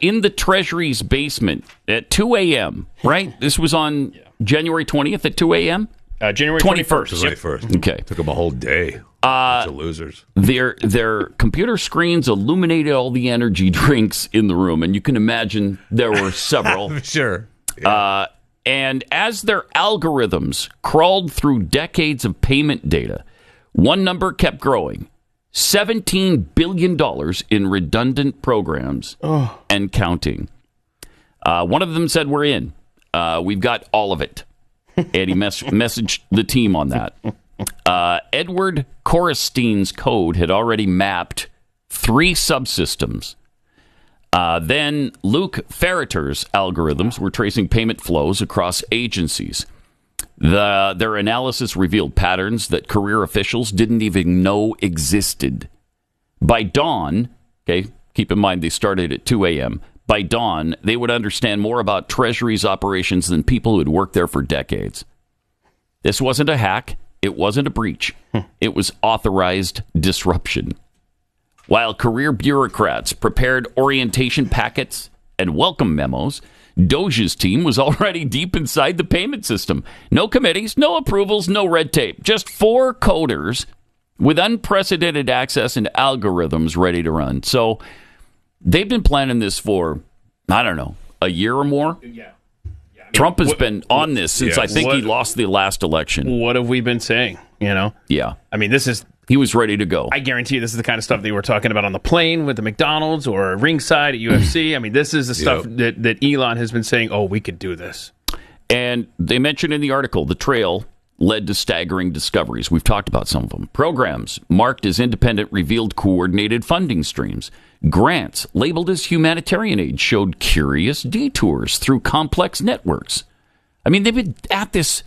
in the Treasury's basement at 2 a.m., right? This was on January 20th at 2 a.m.? January 21st. 21st. Okay. Took them a whole day. Bunch of losers. Their computer screens illuminated all the energy drinks in the room, and you can imagine there were several. Sure. Yeah. And as their algorithms crawled through decades of payment data, one number kept growing. $17 billion in redundant programs and counting. One of them said, we're in. We've got all of it. And he messaged the team on that. Edward Korstein's code had already mapped 3 subsystems. Then Luke Ferreter's algorithms were tracing payment flows across agencies. Their analysis revealed patterns that career officials didn't even know existed. By dawn, okay, keep in mind they started at 2 a.m., by dawn, they would understand more about Treasury's operations than people who had worked there for decades. This wasn't a hack. It wasn't a breach. It was authorized disruption. While career bureaucrats prepared orientation packets and welcome memos, Doge's team was already deep inside the payment system. No committees, no approvals, no red tape. Just 4 coders with unprecedented access and algorithms ready to run. So they've been planning this for, I don't know, a year or more? Yeah. Trump has been on this since I think he lost the last election. What have we been saying, you know? Yeah. I mean, this is... He was ready to go. I guarantee you this is the kind of stuff that you were talking about on the plane with the McDonald's or ringside at UFC. I mean, this is the stuff that Elon has been saying, oh, we could do this. And they mentioned in the article, the trail led to staggering discoveries. We've talked about some of them. Programs marked as independent revealed coordinated funding streams. Grants labeled as humanitarian aid showed curious detours through complex networks. I mean, they've been at this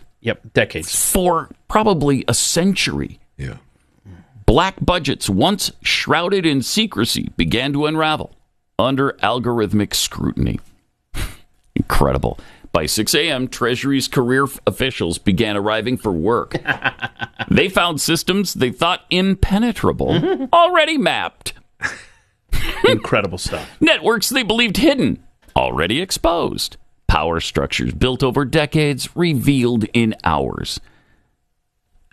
decades for probably a century. Yeah. Black budgets, once shrouded in secrecy, began to unravel under algorithmic scrutiny. Incredible. By 6 a.m., Treasury's career officials began arriving for work. They found systems they thought impenetrable already mapped. Incredible stuff. Networks they believed hidden already exposed. Power structures built over decades revealed in hours.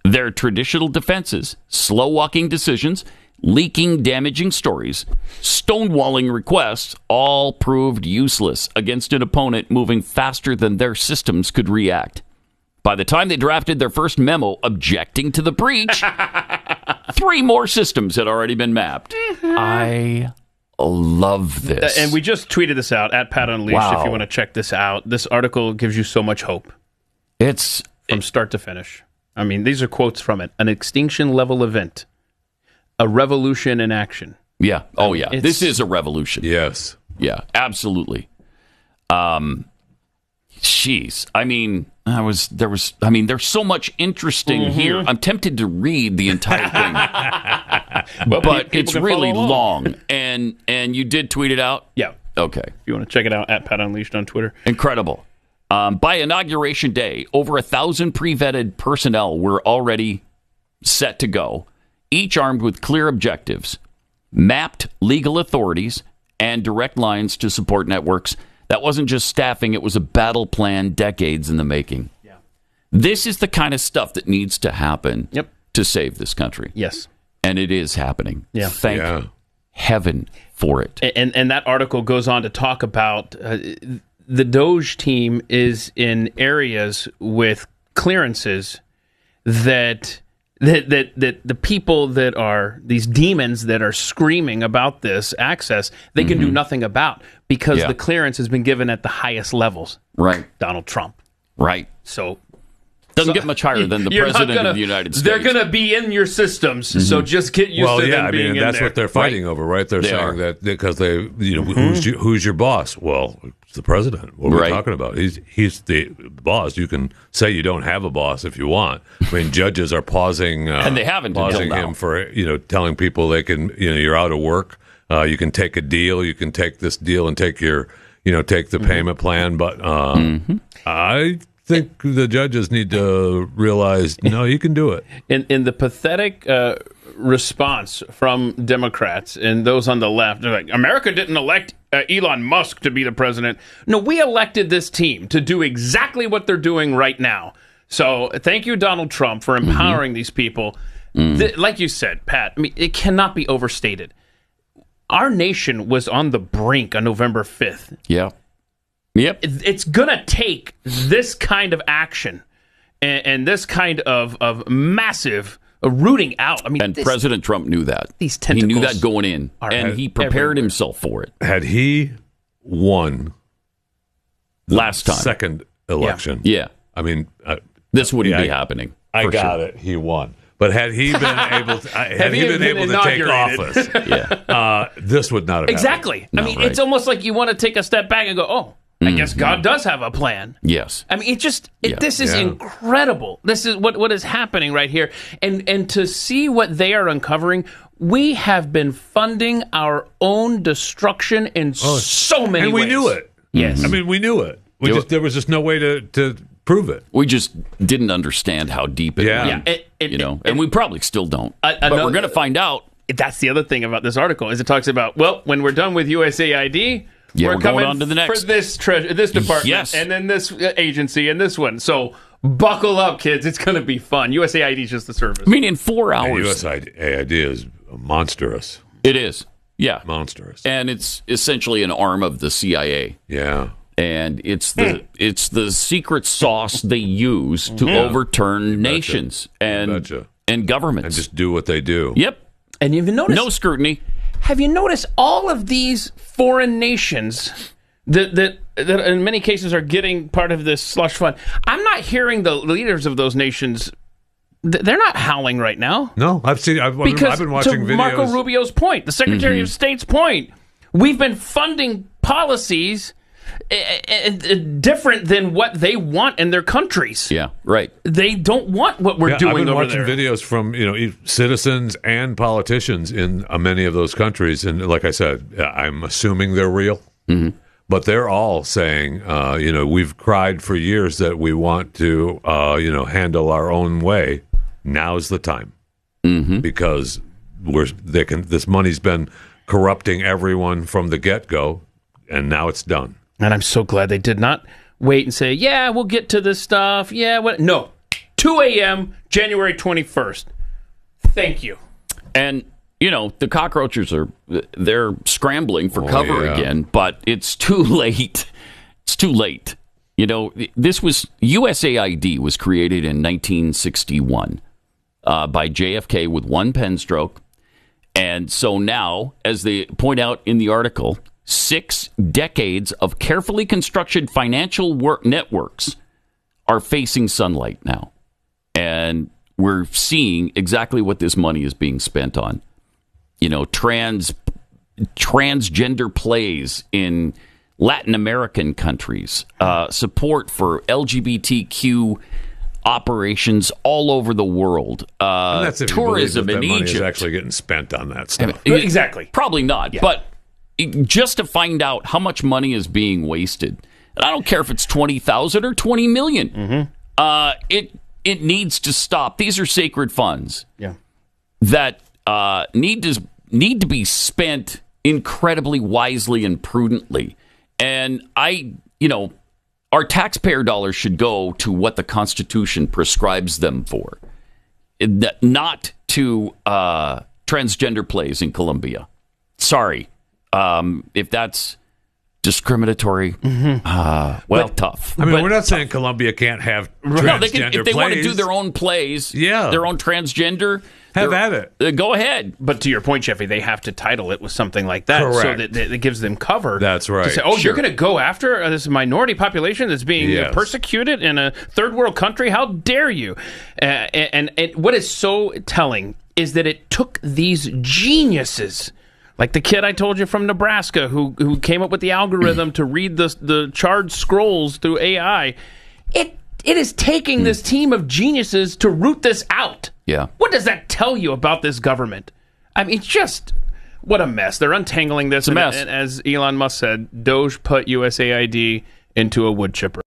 Their traditional defenses, slow-walking decisions, leaking damaging stories, stonewalling requests, all proved useless against an opponent moving faster than their systems could react. By the time they drafted their first memo objecting to the breach, 3 more systems had already been mapped. I love this. And we just tweeted this out at Pat Unleashed if you want to check this out. This article gives you so much hope. It's from start to finish. I mean, these are quotes from it. An extinction-level event. A revolution in action. Yeah. Oh, yeah. This is a revolution. Yes. Yeah, absolutely. Jeez. I mean, there's so much interesting here. I'm tempted to read the entire thing. but it's really long. And you did tweet it out? Yeah. Okay. If you want to check it out, at Pat Unleashed on Twitter. Incredible. By Inauguration Day, over 1,000 pre-vetted personnel were already set to go, each armed with clear objectives, mapped legal authorities, and direct lines to support networks. That wasn't just staffing, it was a battle plan decades in the making. Yeah. This is the kind of stuff that needs to happen to save this country. Yes. And it is happening. Yeah. Thank heaven for it. And that article goes on to talk about... the Doge team is in areas with clearances that the people that are these demons that are screaming about this access, they can do nothing about because the clearance has been given at the highest levels. Right. Donald Trump. Right. So doesn't get much higher than the president of the United States. They're going to be in your systems, so just get used to them being in there. That's what they're fighting over, right? They're saying that because who's your boss? Well, it's the president. What are we talking about? He's the boss. You can say you don't have a boss if you want. I mean, judges are pausing, and they haven't pausing him for telling people they can you're out of work. You can take a deal. You can take this deal and take your take the payment plan. But I think the judges need to realize, no, you can do it. In the pathetic response from Democrats and those on the left. They're like, America didn't elect Elon Musk to be the president. No, we elected this team to do exactly what they're doing right now. So thank you, Donald Trump, for empowering these people. Like you said, Pat, I mean, it cannot be overstated. Our nation was on the brink on November 5th. Yeah. Yep. It's going to take this kind of action and this kind of massive rooting out. I mean, and President Trump knew that. These tentacles, he knew that going in, and he prepared himself for it. Had he won last time, second election, yeah. I mean, this wouldn't be happening. I got it. He won. But had he been able to, take office, this would not have exactly. happened. I mean, it's almost like you want to take a step back and go, "Oh, I guess God does have a plan." Yes. I mean, this is incredible. This is what is happening right here, and to see what they are uncovering. We have been funding our own destruction in so many ways, and we knew it. Yes, I mean, we knew it. There was just no way to prove it. We just didn't understand how deep it went. And we probably still don't. But we're going to find out. That's the other thing about this article is it talks about, well, when we're done with USAID, we're coming on to the next for this department, and then this agency and this one. So buckle up, kids. It's going to be fun. USAID is just the service. I mean, in 4 hours. USAID is monstrous. It is. Yeah. Monstrous. And it's essentially an arm of the CIA. Yeah. And it's the secret sauce they use to overturn nations and governments. And just do what they do. Yep. And you've noticed no scrutiny. Have you noticed all of these foreign nations that in many cases are getting part of this slush fund? I'm not hearing the leaders of those nations. They're not howling right now. No, I've been watching videos. Marco Rubio's point, the Secretary of State's point, we've been funding policies different than what they want in their countries. Yeah, right. They don't want what we're doing over there. I've been watching videos from citizens and politicians in many of those countries, and like I said, I'm assuming they're real. Mm-hmm. But they're all saying, we've cried for years that we want to, handle our own way. Now's the time, because this money's been corrupting everyone from the get-go, and now it's done. And I'm so glad they did not wait and say, yeah, we'll get to this stuff. Yeah, no. 2 a.m., January 21st. Thank you. And, the cockroaches they're scrambling for cover again, but it's too late. It's too late. USAID was created in 1961 by JFK with one pen stroke. And so now, as they point out in the article, 6 decades of carefully constructed financial networks are facing sunlight now. And we're seeing exactly what this money is being spent on. Transgender plays in Latin American countries, support for LGBTQ operations all over the world, and that's tourism in Egypt. Money is actually getting spent on that stuff. Exactly. Probably not, but just to find out how much money is being wasted, and I don't care if it's 20,000 or 20 million. It needs to stop. These are sacred funds that need to be spent incredibly wisely and prudently. And our taxpayer dollars should go to what the Constitution prescribes them for, not to transgender plays in Colombia. Sorry. If that's discriminatory, tough. I mean, we're not saying Colombia can't have transgender if they want to do their own plays, their own transgender, have at it. Go ahead. But to your point, Jeffy, they have to title it with something like that. Correct. So that it gives them cover. That's right. To say, you're going to go after this minority population that's being persecuted in a third world country? How dare you? And what is so telling is that it took these geniuses, like the kid I told you from Nebraska who came up with the algorithm to read the charred scrolls through AI. It is taking this team of geniuses to root this out. Yeah. What does that tell you about this government? I mean, just what a mess. They're untangling this. It's a mess. And as Elon Musk said, Doge put USAID into a wood chipper.